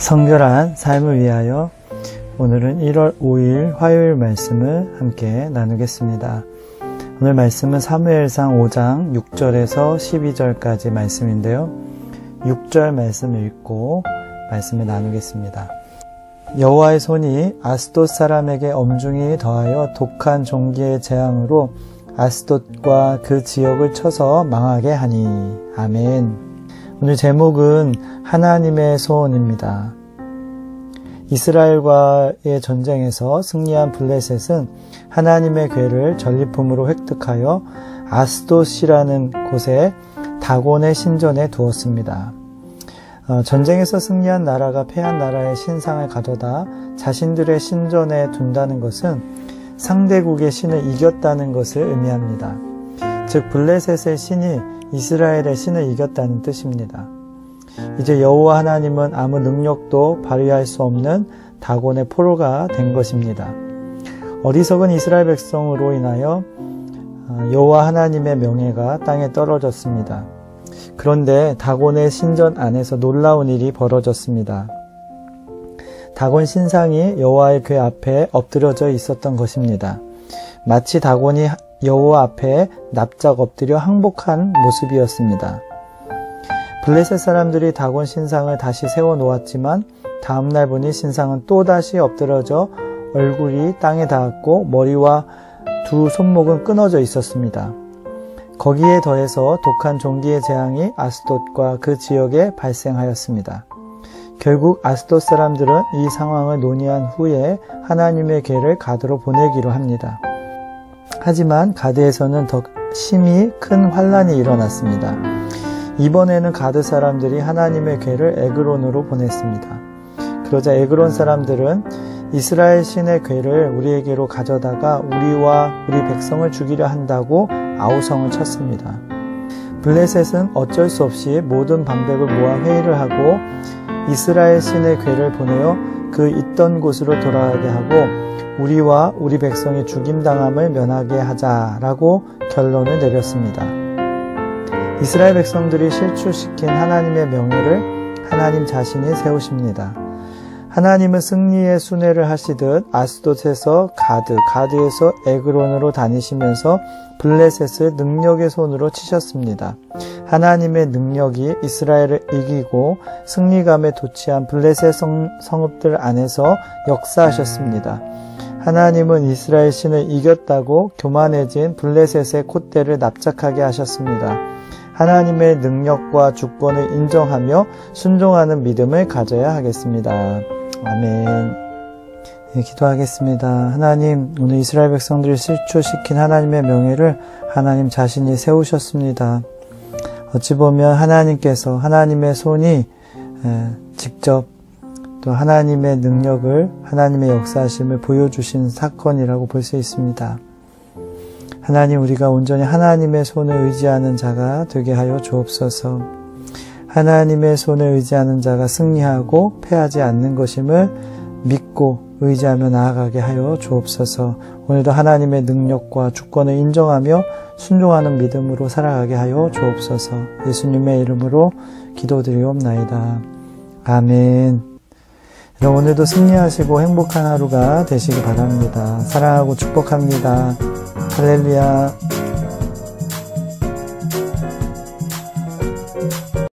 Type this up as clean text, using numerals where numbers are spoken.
성결한 삶을 위하여 오늘은 1월 5일 화요일 말씀을 함께 나누겠습니다. 오늘 말씀은 사무엘상 5장 6절에서 12절까지 말씀인데요. 6절 말씀을 읽고 말씀을 나누겠습니다. 여호와의 손이 아스돗 사람에게 엄중히 더하여 독한 종기의 재앙으로 아스돗과 그 지역을 쳐서 망하게 하니. 아멘. 오늘 제목은 하나님의 손입니다. 이스라엘과의 전쟁에서 승리한 블레셋은 하나님의 궤를 전리품으로 획득하여 아스돗이라는 곳에 다곤의 신전에 두었습니다. 전쟁에서 승리한 나라가 패한 나라의 신상을 가져다 자신들의 신전에 둔다는 것은 상대국의 신을 이겼다는 것을 의미합니다. 즉 블레셋의 신이 이스라엘의 신을 이겼다는 뜻입니다. 이제 여호와 하나님은 아무 능력도 발휘할 수 없는 다곤의 포로가 된 것입니다. 어리석은 이스라엘 백성으로 인하여 여호와 하나님의 명예가 땅에 떨어졌습니다. 그런데 다곤의 신전 안에서 놀라운 일이 벌어졌습니다. 다곤 신상이 여호와의 궤 앞에 엎드려져 있었던 것입니다. 마치 다곤이 여호와 앞에 납작 엎드려 항복한 모습이었습니다. 블레셋 사람들이 다곤 신상을 다시 세워 놓았지만 다음날 보니 신상은 또다시 엎드려져 얼굴이 땅에 닿았고 머리와 두 손목은 끊어져 있었습니다. 거기에 더해서 독한 종기의 재앙이 아스돗과 그 지역에 발생하였습니다. 결국 아스돗 사람들은 이 상황을 논의한 후에 하나님의 궤를 가드로 보내기로 합니다. 하지만 가드에서는 더 심히 큰 환란이 일어났습니다. 이번에는 가드 사람들이 하나님의 궤를 에그론으로 보냈습니다. 그러자 에그론 사람들은 이스라엘 신의 궤를 우리에게로 가져다가 우리와 우리 백성을 죽이려 한다고 아우성을 쳤습니다. 블레셋은 어쩔 수 없이 모든 방백을 모아 회의를 하고 이스라엘 신의 궤를 보내어 그 있던 곳으로 돌아가게 하고 우리와 우리 백성이 죽임당함을 면하게 하자라고 결론을 내렸습니다. 이스라엘 백성들이 실추시킨 하나님의 명예를 하나님 자신이 세우십니다. 하나님은 승리의 순회를 하시듯 아스돗에서 가드에서 에그론으로 다니시면서 블레셋을 능력의 손으로 치셨습니다. 하나님의 능력이 이스라엘을 이기고 승리감에 도취한 블레셋 성읍들 안에서 역사하셨습니다. 하나님은 이스라엘 신을 이겼다고 교만해진 블레셋의 콧대를 납작하게 하셨습니다. 하나님의 능력과 주권을 인정하며 순종하는 믿음을 가져야 하겠습니다. 아멘. 네, 기도하겠습니다. 하나님, 오늘 이스라엘 백성들을 실추시킨 하나님의 명예를 하나님 자신이 세우셨습니다. 어찌 보면 하나님께서 하나님의 손이 직접 또 하나님의 능력을, 하나님의 역사하심을 보여주신 사건이라고 볼 수 있습니다. 하나님, 우리가 온전히 하나님의 손을 의지하는 자가 되게 하여 주옵소서. 하나님의 손을 의지하는 자가 승리하고 패하지 않는 것임을 믿고 의지하며 나아가게 하여 주옵소서. 오늘도 하나님의 능력과 주권을 인정하며 순종하는 믿음으로 살아가게 하여 주옵소서. 예수님의 이름으로 기도드리옵나이다. 아멘. 여러분, 오늘도 승리하시고 행복한 하루가 되시기 바랍니다. 사랑하고 축복합니다. 할렐루야.